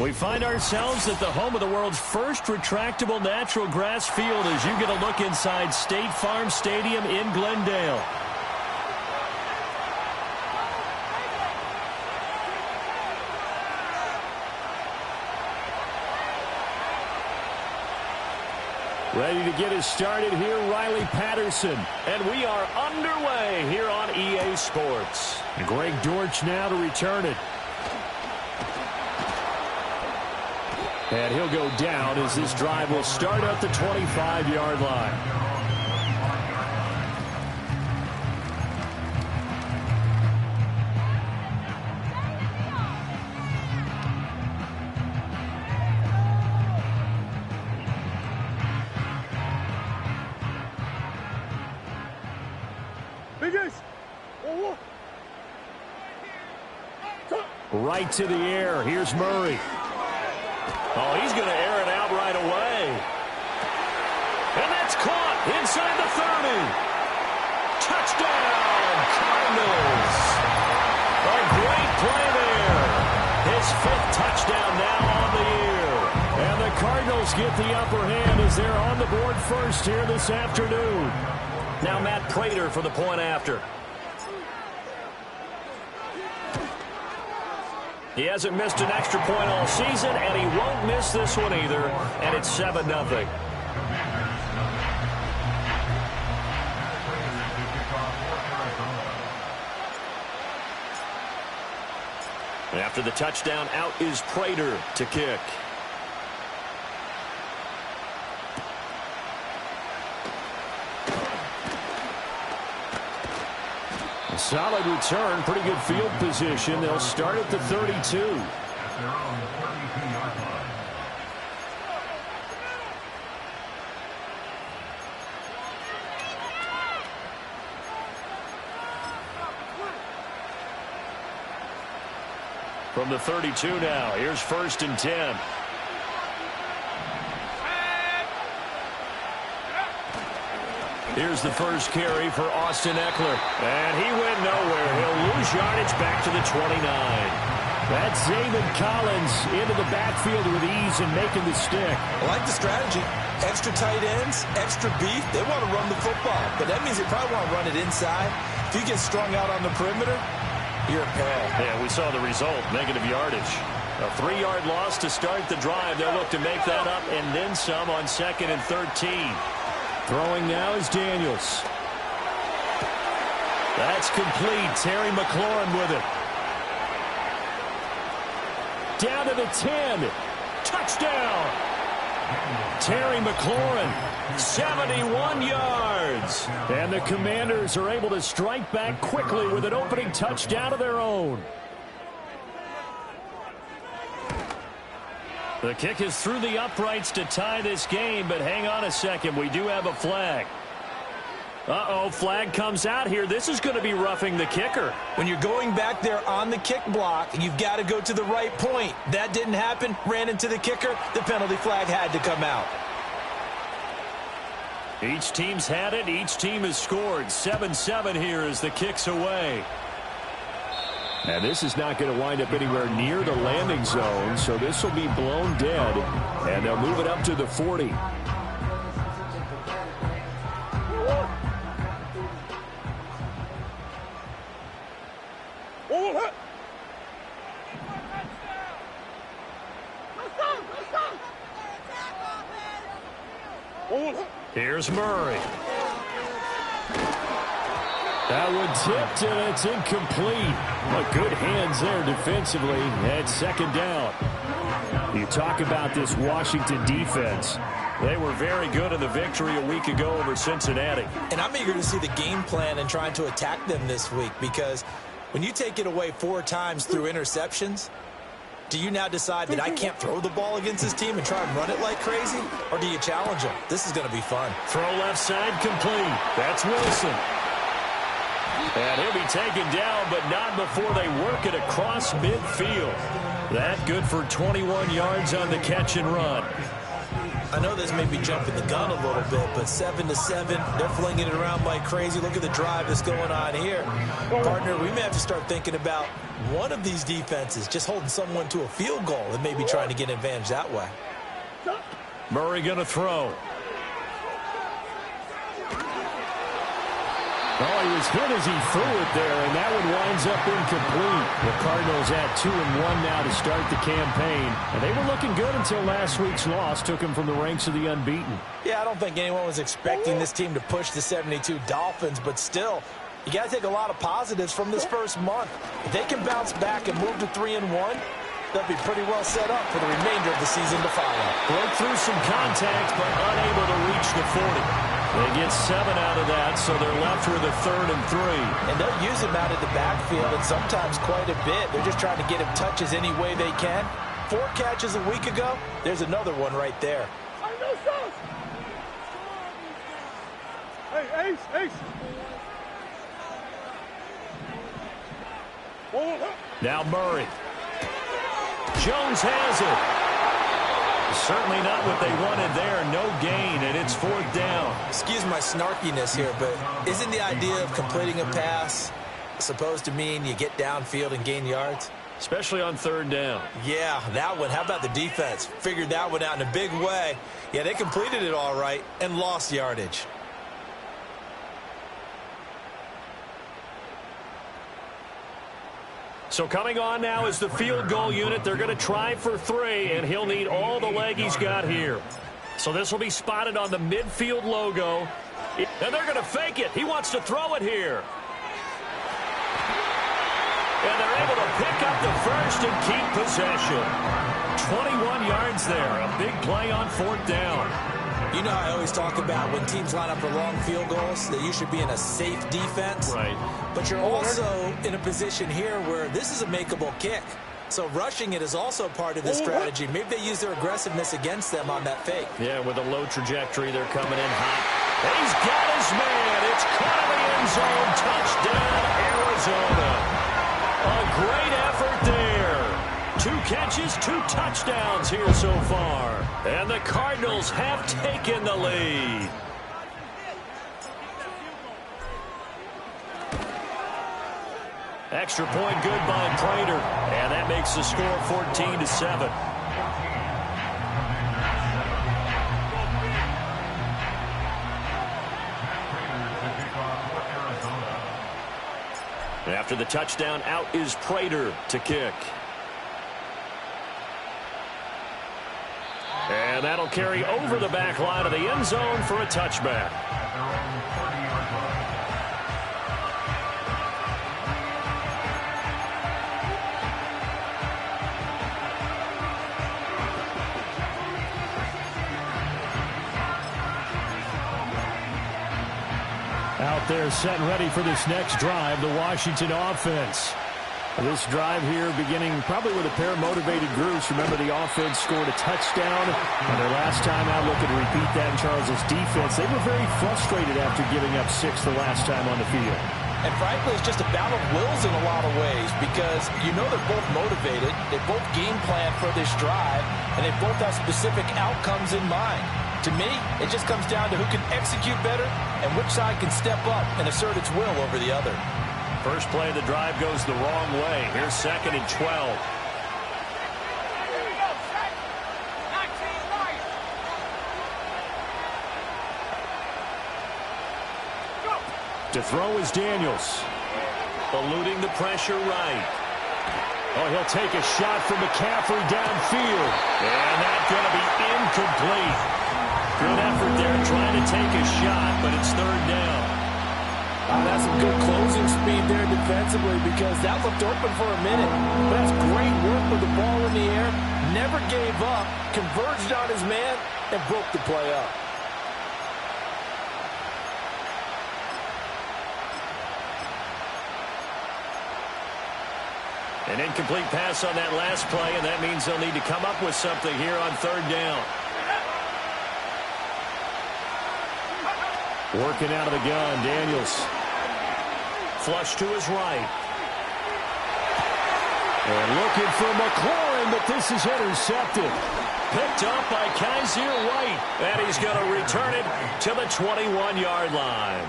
We find ourselves at the home of the world's first retractable natural grass field as you get a look inside State Farm Stadium in Glendale. Ready to get us started here, Riley Patterson. And we are underway here on EA Sports. Greg Dortch now to return it. And he'll go down as this drive will start at the 25-yard line. Right to the air. Here's Murray. Oh, he's going to air it out right away. And that's caught inside the 30. Touchdown, Cardinals. A great play there. His 5th touchdown now on the year. And the Cardinals get the upper hand as they're on the board first here this afternoon. Now Matt Prater for the point after. He hasn't missed an extra point all season, and he won't miss this one either, and it's 7-0. After the touchdown, out is Prater to kick. Solid return, pretty good field position. They'll start at the 32. From the 32 now, here's 1st and 10. Here's the first carry for Austin Eckler. And he went nowhere. He'll lose yardage back to the 29. That's Zaven Collins into the backfield with ease and making the stick. I like the strategy. Extra tight ends, extra beef. They want to run the football, but that means they probably want to run it inside. If you get strung out on the perimeter, you're a pair. Yeah, we saw the result, negative yardage. A 3-yard loss to start the drive. They'll look to make that up and then some on 2nd and 13. Throwing now is Daniels. That's complete. Terry McLaurin with it. Down to the 10. Touchdown. Terry McLaurin, 71 yards. And the Commanders are able to strike back quickly with an opening touchdown of their own. The kick is through the uprights to tie this game, but hang on a second. We do have a flag. Uh-oh, flag comes out here. This is going to be roughing the kicker. When you're going back there on the kick block, you've got to go to the right point. That didn't happen. Ran into the kicker. The penalty flag had to come out. Each team's had it. Each team has scored. 7-7 here as the kick's away. And this is not going to wind up anywhere near the landing zone, so this will be blown dead, and they'll move it up to the 40. Here's Murray. That one tipped, and it's incomplete. But good hands there defensively at 2nd down. You talk about this Washington defense. They were very good in the victory a week ago over Cincinnati. And I'm eager to see the game plan and trying to attack them this week, because when you take it away 4 times through interceptions, do you now decide that I can't throw the ball against this team and try and run it like crazy? Or do you challenge them? This is going to be fun. Throw left side complete. That's Wilson. And he'll be taken down, but not before they work it across midfield. That good for 21 yards on the catch and run. I know this may be jumping the gun a little bit, but 7-7, they're flinging it around like crazy. Look at the drive that's going on here. Partner, we may have to start thinking about one of these defenses just holding someone to a field goal and maybe trying to get an advantage that way. Murray going to throw. Oh, he was hit as he threw it there, and that one winds up incomplete. The Cardinals at 2-1 now to start the campaign. And they were looking good until last week's loss took them from the ranks of the unbeaten. Yeah, I don't think anyone was expecting this team to push the 72 Dolphins, but still, you got to take a lot of positives from this first month. If they can bounce back and move to 3-1, they'll be pretty well set up for the remainder of the season to follow. Broke through some contact, but unable to reach the 40. They get 7 out of that, so they're left with a 3rd and 3. And they'll use him out of the backfield, and sometimes quite a bit. They're just trying to get him touches any way they can. 4 catches a week ago, there's another one right there. Hey, Ace. Now Murray. Jones has it. Certainly not what they wanted there. No gain, and it's 4th down. Excuse my snarkiness here, but isn't the idea of completing a pass supposed to mean you get downfield and gain yards? Especially on 3rd down. Yeah, that one. How about the defense? Figured that one out in a big way. Yeah, they completed it all right and lost yardage. So coming on now is the field goal unit. They're going to try for 3, and he'll need all the leg he's got here. So this will be spotted on the midfield logo. And they're going to fake it. He wants to throw it here. And they're able to pick up the first and keep possession. 21 yards there. A big play on 4th down. You know I always talk about when teams line up for long field goals that you should be in a safe defense. Right. But you're also in a position here where this is a makeable kick. So rushing it is also part of this strategy. Maybe they use their aggressiveness against them on that fake. Yeah, with a low trajectory, they're coming in hot. He's got his man. It's caught in the end zone. Touchdown, Arizona. A great effort there. 2 catches, 2 touchdowns here so far. And the Cardinals have taken the lead. Extra point good by Prater. And that makes the score 14-7. After the touchdown, out is Prater to kick. And that'll carry over the back line of the end zone for a touchback. Out there set and ready for this next drive, the Washington offense. This drive here beginning probably with a pair of motivated groups. Remember, the offense scored a touchdown, and their last time out looking to repeat that in Charles's defense. They were very frustrated after giving up 6 the last time on the field. And frankly, it's just a battle of wills in a lot of ways because you know they're both motivated, they both game plan for this drive, and they both have specific outcomes in mind. To me, it just comes down to who can execute better and which side can step up and assert its will over the other. First play of the drive goes the wrong way. Here's 2nd and 12. To throw is Daniels. Eluding the pressure right. Oh, he'll take a shot from McCaffrey downfield. And that's going to be incomplete. Good effort there trying to take a shot, but it's 3rd down. That's some good closing speed there defensively because that looked open for a minute. But that's great work with the ball in the air. Never gave up, converged on his man, and broke the play up. An incomplete pass on that last play, and that means they'll need to come up with something here on 3rd down. Working out of the gun, Daniels. Flush to his right. And looking for McLaurin run, but this is intercepted. Picked up by Kaiser White, and he's going to return it to the 21-yard line.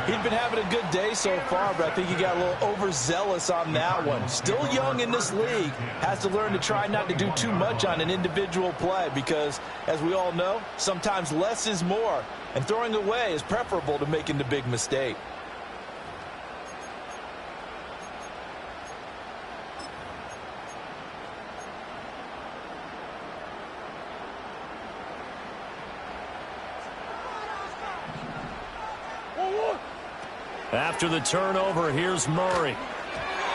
He's been having a good day so far, but I think he got a little overzealous on that one. Still young in this league. Has to learn to try not to do too much on an individual play because, as we all know, sometimes less is more. And throwing away is preferable to making the big mistake. After the turnover, here's Murray.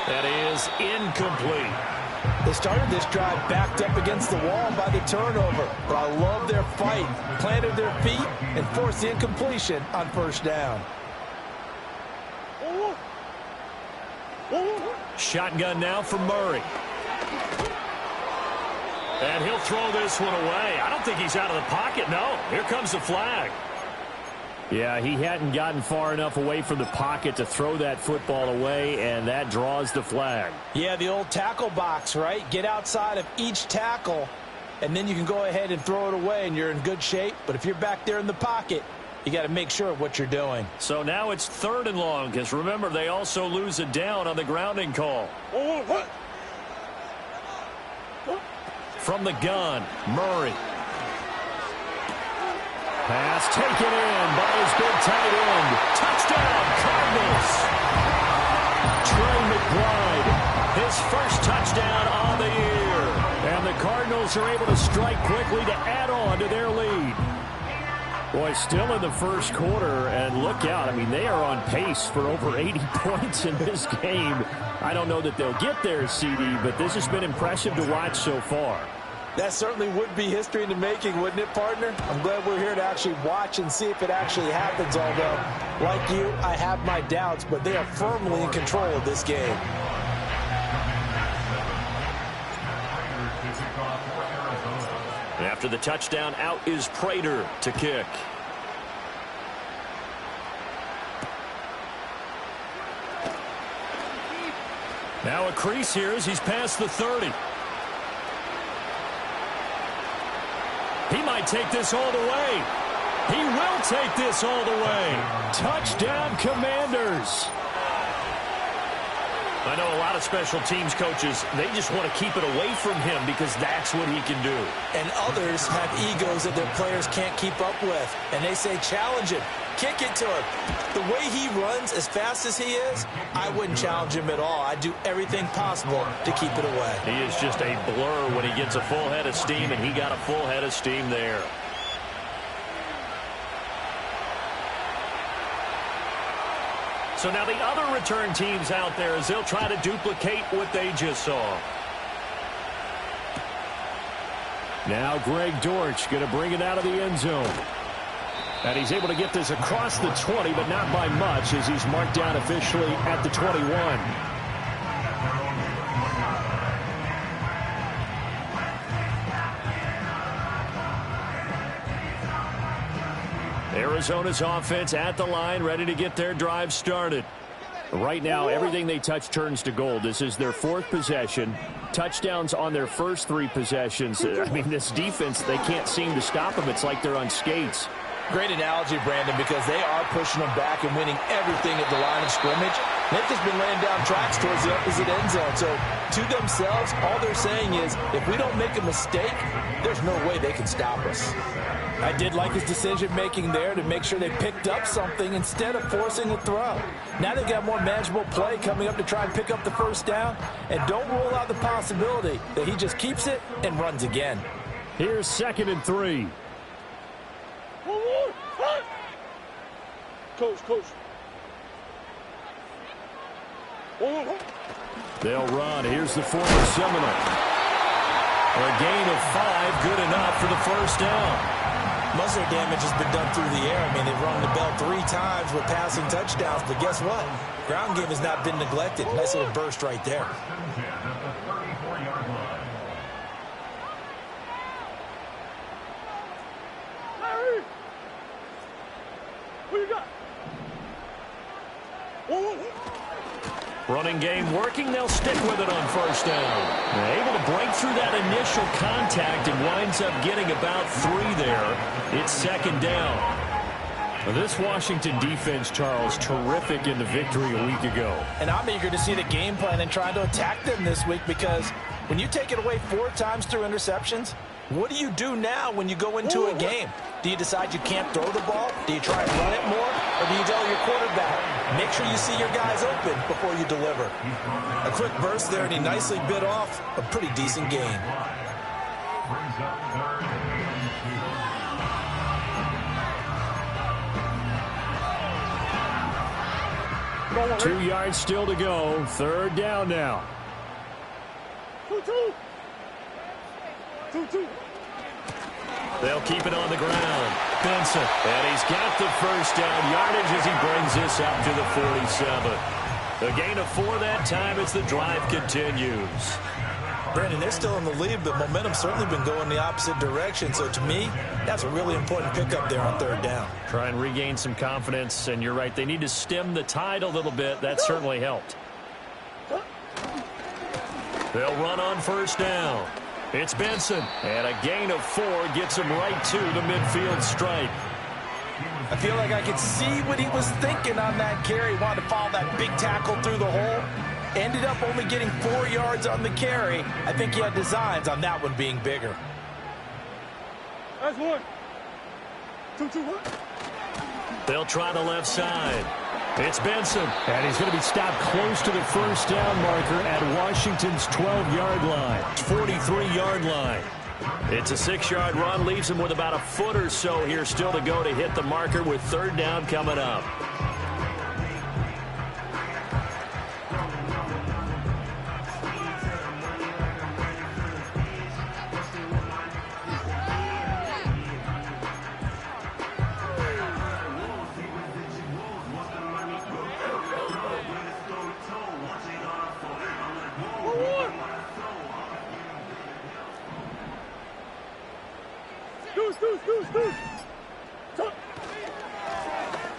That is incomplete. They started this drive backed up against the wall by the turnover, but I love their fight. Planted their feet and forced the incompletion on first down. Shotgun now for Murray. And he'll throw this one away. I don't think he's out of the pocket, no. Here comes the flag. Yeah, he hadn't gotten far enough away from the pocket to throw that football away, and that draws the flag. Yeah, the old tackle box, right? Get outside of each tackle, and then you can go ahead and throw it away, and you're in good shape. But if you're back there in the pocket, you got to make sure of what you're doing. So now it's 3rd and long, because remember, they also lose it down on the grounding call. From the gun, Murray. Pass taken in by his big tight end. Touchdown, Cardinals. Trey McBride, his first touchdown on the year. And the Cardinals are able to strike quickly to add on to their lead. Boy, still in the first quarter, and look out. I mean, they are on pace for over 80 points in this game. I don't know that they'll get there, CD, but this has been impressive to watch so far. That certainly would be history in the making, wouldn't it, partner? I'm glad we're here to actually watch and see if it actually happens, although, like you, I have my doubts, but they are firmly in control of this game. After the touchdown, out is Prater to kick. Now a crease here as he's past the 30. He might take this all the way. He will take this all the way. Touchdown, Commanders. I know a lot of special teams coaches, they just want to keep it away from him because that's what he can do. And others have egos that their players can't keep up with. And they say, challenge him. Kick it to him. The way he runs as fast as he is, I wouldn't challenge him at all. I'd do everything possible to keep it away. He is just a blur when he gets a full head of steam, and he got a full head of steam there. So now the other return teams out there as they'll try to duplicate what they just saw. Now Greg Dortch going to bring it out of the end zone. And he's able to get this across the 20, but not by much as he's marked down officially at the 21. Arizona's offense at the line, ready to get their drive started. Right now, everything they touch turns to gold. This is their 4th possession. Touchdowns on their first 3 possessions. I mean, this defense, they can't seem to stop them. It's like they're on skates. Great analogy, Brandon, because they are pushing them back and winning everything at the line of scrimmage. They've just been laying down tracks towards the opposite end zone. So, to themselves, all they're saying is, if we don't make a mistake, there's no way they can stop us. I did like his decision-making there to make sure they picked up something instead of forcing a throw. Now they've got more manageable play coming up to try and pick up the first down. And don't rule out the possibility that he just keeps it and runs again. Here's 2nd and 3. Coach. They'll run. Here's the former Seminole. A gain of 5, good enough for the first down. Muzzle damage has been done through the air. I mean, they've rung the bell 3 times with passing touchdowns, but guess what? Ground game has not been neglected. Nice little burst right there. Larry! Who you got? Running Running game working. They'll stick with it on first down. They're able to break through that initial contact and winds up getting about 3 there. It's second down. This Washington defense, Charles, terrific in the victory a week ago. And I'm eager to see the game plan and trying to attack them this week, because when you take it away 4 times through interceptions, what do you do now when you go into a game? Do you decide you can't throw the ball? Do you try and run it more? Or do you tell your quarterback, make sure you see your guys open before you deliver? A quick burst there, and he nicely bit off a pretty decent gain. 2 yards still to go. Third down now. 2-2. They'll keep it on the ground. Benson. And he's got the first down yardage as he brings this out to the 47. A gain of 4 that time as the drive continues. Brandon, they're still in the lead, but momentum's certainly been going the opposite direction. So to me, that's a really important pickup there on third down. Try and regain some confidence, and you're right. They need to stem the tide a little bit. That certainly helped. They'll run on first down. It's Benson, and a gain of 4 gets him right to the midfield stripe. I feel like I could see what he was thinking on that carry. Wanted to follow that big tackle through the hole. Ended up only getting 4 yards on the carry. I think he had designs on that one being bigger. That's 1. 2-2. They'll try the left side. It's Benson, and he's going to be stopped close to the first down marker at Washington's 12-yard line. 43-yard line. It's a 6-yard run, leaves him with about a foot or so here still to go to hit the marker with third down coming up.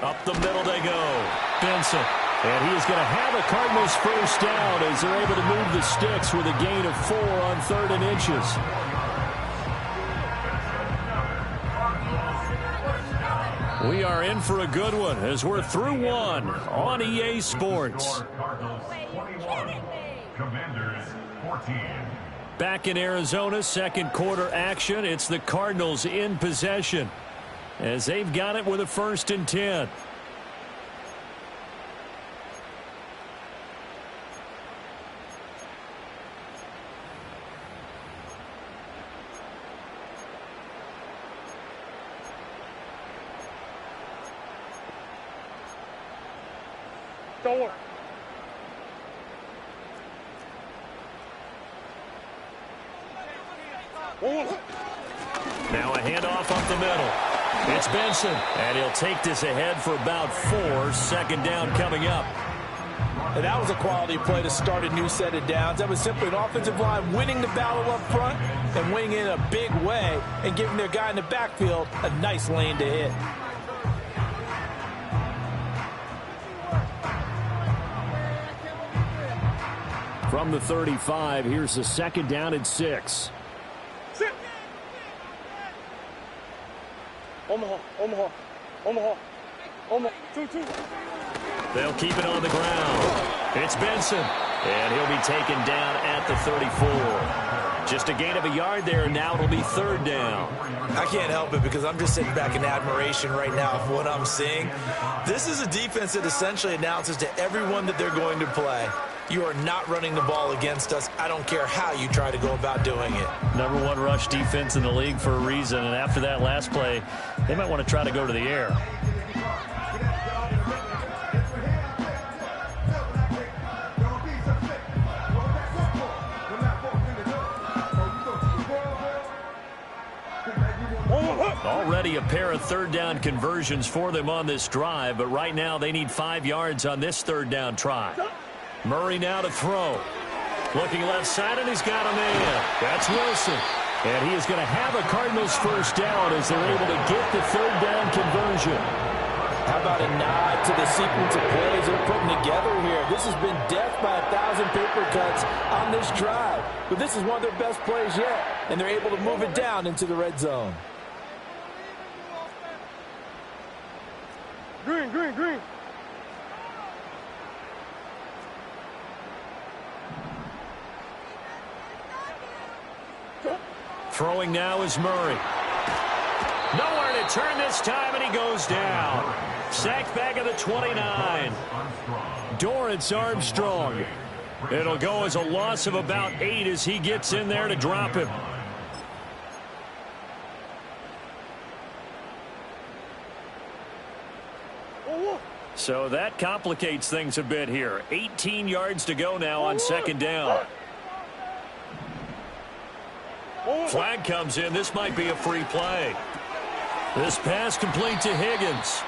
Up the middle they go. Benson. And he is going to have a Cardinals first down as they're able to move the sticks with a gain of 4 on 3rd and inches. We are in for a good one as we're through 1 on EA Sports. Commanders 14. Back in Arizona, second quarter action. It's the Cardinals in possession as they've got it with a 1st and 10. Don't worry. Now a handoff up the middle. It's Benson, and he'll take this ahead for about 4. Second down coming up. And that was a quality play to start a new set of downs. That was simply an offensive line winning the battle up front and winning in a big way and giving their guy in the backfield a nice lane to hit. From the 35, here's the second down and 6. Sit. Omaha. 2-2. They'll keep it on the ground. It's Benson, and he'll be taken down at the 34. Just a gain of a yard there, and now it'll be third down. I can't help it because I'm just sitting back in admiration right now of what I'm seeing. This is a defense that essentially announces to everyone that they're going to play, you are not running the ball against us. I don't care how you try to go about doing it. Number 1 rush defense in the league for a reason, and after that last play, they might want to try to go to the air. Already a pair of third down conversions for them on this drive, but right now they need 5 yards on this third down try. Murray now to throw. Looking left side, and he's got a man. That's Wilson. And he is going to have a Cardinals first down as they're able to get the third down conversion. How about a nod to the sequence of plays they're putting together here? This has been death by 1,000 paper cuts on this drive. But this is one of their best plays yet, and they're able to move it down into the red zone. Green, green, green. Throwing now is Murray. Nowhere to turn this time, and he goes down. Sacked back at the 29. Dorrance Armstrong. It'll go as a loss of about 8 as he gets in there to drop him. So that complicates things a bit here. 18 yards to go now on second down. Flag comes in. This might be a free play. This pass complete to Higgins.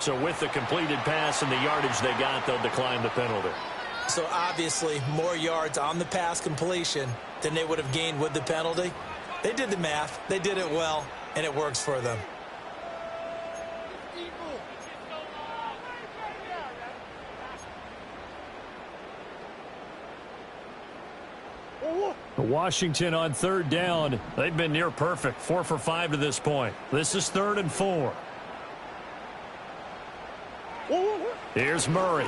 So with the completed pass and the yardage they got, they'll decline the penalty. So obviously more yards on the pass completion than they would have gained with the penalty. They did the math. They did it well, and it works for them. Washington on third down. They've been near perfect. 4 for 5 to this point. This is 3rd and 4. Here's Murray.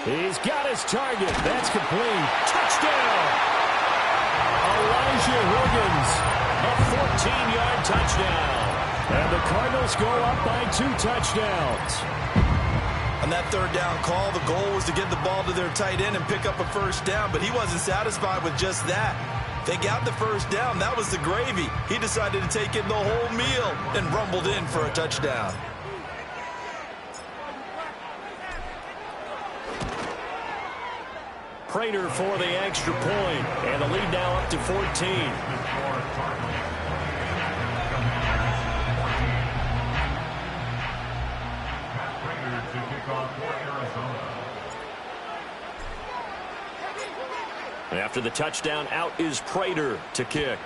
He's got his target. That's complete. Touchdown! Elijah Higgins. A 14-yard touchdown. And the Cardinals go up by 2 touchdowns. On that third down call, the goal was to get the ball to their tight end and pick up a first down, but he wasn't satisfied with just that. They got the first down. That was the gravy. He decided to take in the whole meal and rumbled in for a touchdown. Prater for the extra point, and the lead now up to 14. After the touchdown, out is Prater to kick.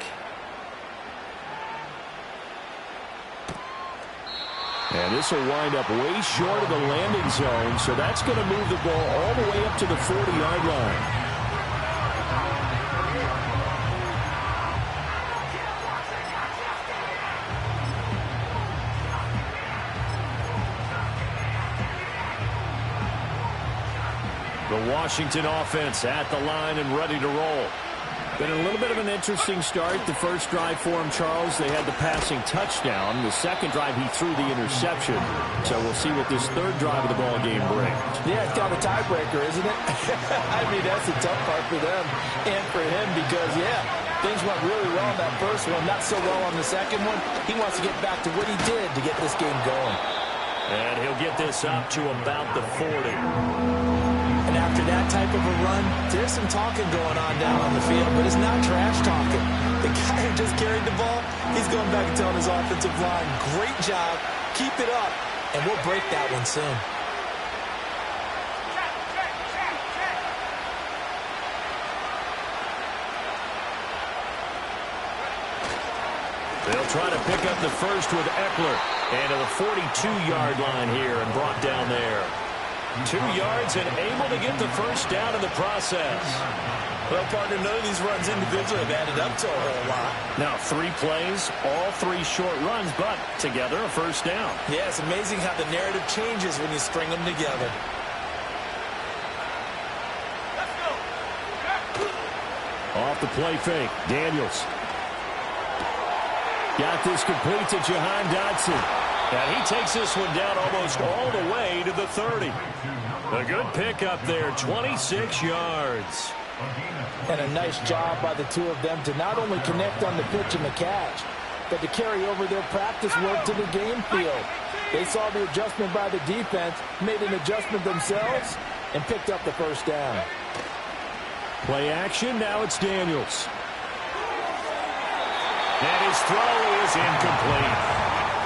And this will wind up way short of the landing zone, so that's going to move the ball all the way up to the 40-yard line. The Washington offense at the line and ready to roll. Been a little bit of an interesting start. The first drive for him, Charles, they had the passing touchdown. The second drive, he threw the interception. So we'll see what this third drive of the ball game brings. Yeah, it's got a tiebreaker, isn't it? I mean, that's the tough part for them and for him because, yeah, things went really well in that first one, not so well on the second one. He wants to get back to what he did to get this game going. And he'll get this up to about the 40. And after that type of a run, there's some talking going on down on the field, but it's not trash talking. The guy who just carried the ball, he's going back and telling his offensive line, great job, keep it up, and we'll break that one soon. They'll try to pick up the first with Eckler. And to the 42-yard line here and brought down there. 2 yards and able to get the first down in the process. Well, partner, none of these runs individually have added up to a whole lot. Now 3 plays, all 3 short runs, but together a first down. Yeah, it's amazing how the narrative changes when you string them together. Off the play fake, Daniels. Got this complete to Jahan Dotson. And he takes this one down almost all the way to the 30. A good pickup there, 26 yards. And a nice job by the two of them to not only connect on the pitch and the catch, but to carry over their practice work to the game field. They saw the adjustment by the defense, made an adjustment themselves, and picked up the first down. Play action, now it's Daniels. And his throw is incomplete.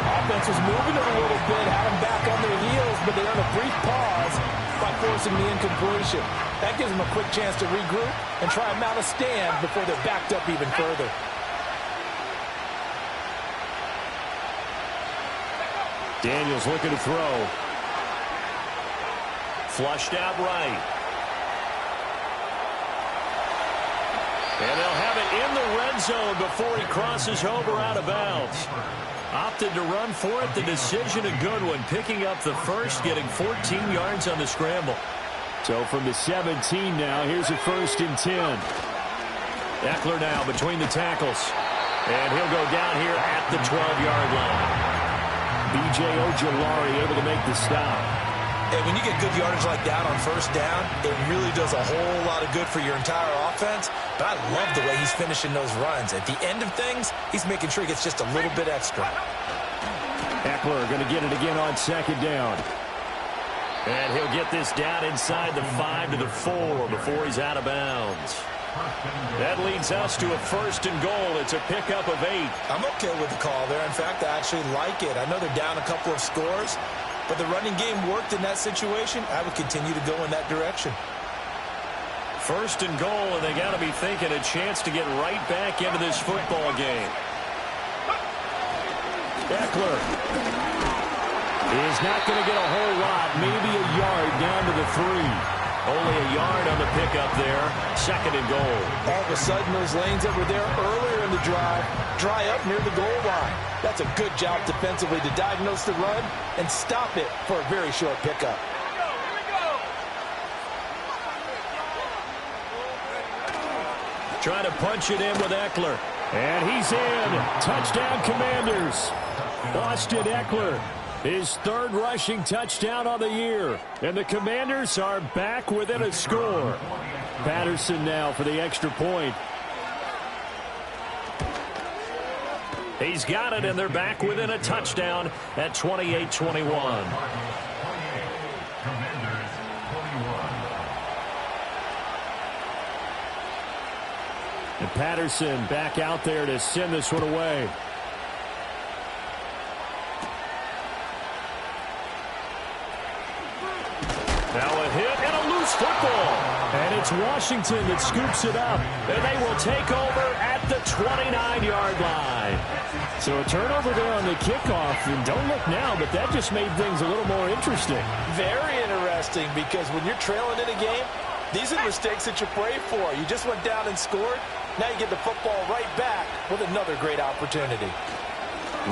Offense was moving it a little bit, had them back on their heels, but they earned a brief pause by forcing the incompletion. That gives them a quick chance to regroup and try and mount a stand before they're backed up even further. Daniels looking to throw. Flushed out right. And they'll have it in the red zone before he crosses over out of bounds. Opted to run for it. The decision a good one. Picking up the first, getting 14 yards on the scramble. So from the 17 now, here's a 1st and 10. Eckler now between the tackles. And he'll go down here at the 12-yard line. B.J. Ojolari able to make the stop. And when you get good yardage like that on 1st down, it really does a whole lot of good for your entire offense. But I love the way he's finishing those runs. At the end of things, he's making sure he gets just a little bit extra. Eckler going to get it again on 2nd down. And he'll get this down inside the 5 to the 4 before he's out of bounds. That leads us to a 1st and goal. It's a pickup of 8. I'm okay with the call there. In fact, I actually like it. I know they're down a couple of scores, but the running game worked in that situation. I would continue to go in that direction. 1st and goal, and they got to be thinking a chance to get right back into this football game. Eckler is not going to get a whole lot, maybe a yard down to the 3. Only a yard on the pickup there. 2nd and goal. All of a sudden, those lanes that were there earlier in the drive dry up near the goal line. That's a good job defensively to diagnose the run and stop it for a very short pickup. Trying to punch it in with Eckler. And he's in. Touchdown, Commanders. Austin Eckler. His 3rd rushing touchdown on the year. And the Commanders are back within a score. Patterson now for the extra point. He's got it, and they're back within a touchdown at 28-21. And Patterson back out there to send this one away. Now a hit and a loose football. And it's Washington that scoops it up. And they will take over at the 29-yard line. So a turnover there on the kickoff. And don't look now, but that just made things a little more interesting. Very interesting, because when you're trailing in a game, these are mistakes that you pray for. You just went down and scored. Now you get the football right back with another great opportunity.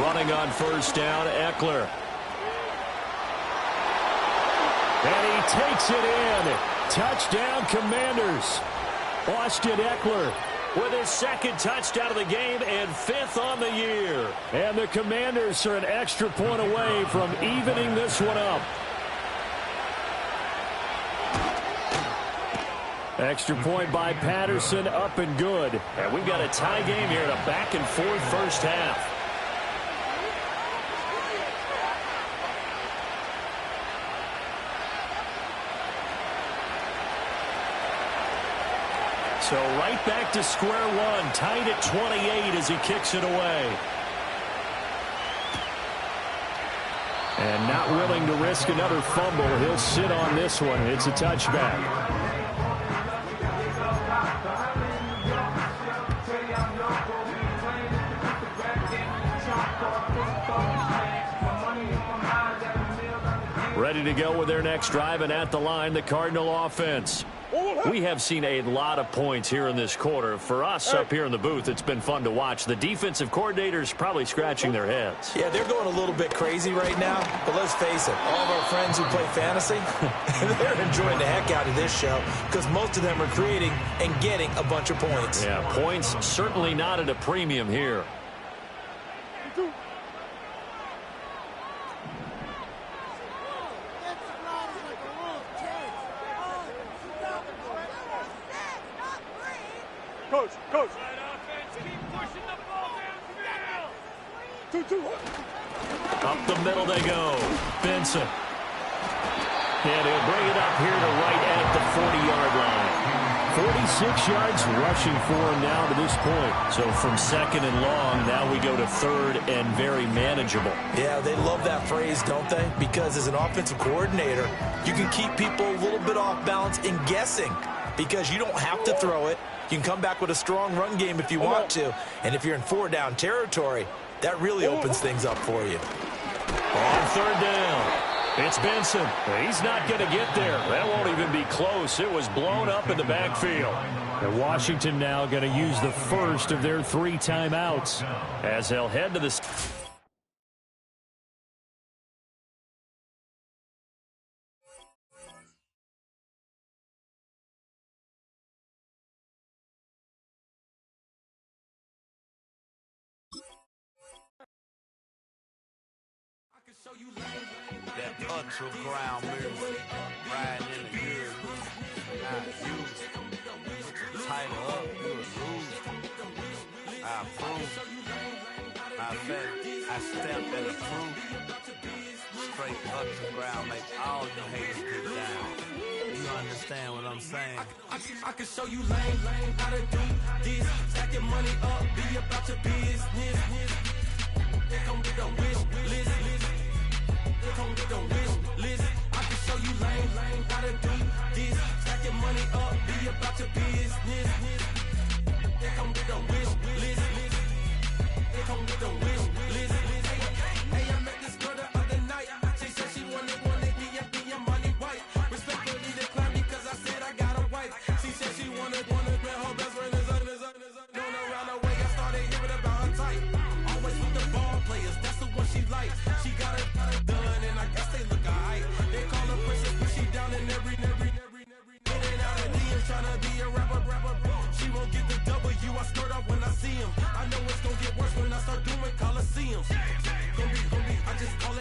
Running on 1st down, Eckler. And he takes it in. Touchdown, Commanders. Austin Eckler with his 2nd touchdown of the game and 5th on the year. And the Commanders are an extra point away from evening this one up. Extra point by Patterson, up and good. And we've got a tie game here in a back-and-forth 1st half. So right back to square one, tied at 28 as he kicks it away. And not willing to risk another fumble. He'll sit on this one. It's a touchback. Ready to go with their next drive, and at the line, the Cardinal offense. We have seen a lot of points here in this quarter. For us up here in the booth, it's been fun to watch. The defensive coordinators probably scratching their heads. Yeah, they're going a little bit crazy right now. But let's face it, all of our friends who play fantasy, they're enjoying the heck out of this show because most of them are creating and getting a bunch of points. Yeah, points certainly not at a premium here. Coach. Up the middle they go. Benson. And he'll bring it up here to right at the 40-yard line. 46 yards rushing for him now to this point. So from 2nd and long, now we go to 3rd and very manageable. Yeah, they love that phrase, don't they? Because as an offensive coordinator, you can keep people a little bit off balance in guessing because you don't have to throw it. You can come back with a strong run game if you want to. And if you're in 4-down territory, that really opens things up for you. On third down, it's Benson. He's not going to get there. That won't even be close. It was blown up in the backfield. And Washington now going to use the first of their 3 timeouts as they'll head to the... That ultra ground move, riding in the good. Now you tighten up, you lose. I approve. I bet I step and approve. Straight ultra ground make all you haters get down. You understand what I'm saying? I can show you lame, how to do this. Stack your money up, be about your business. They come with the wish list. Come with the wish list. I can show you lame, how to do this. Stack your money up, be about your business. They come with the wish list. They come with the wish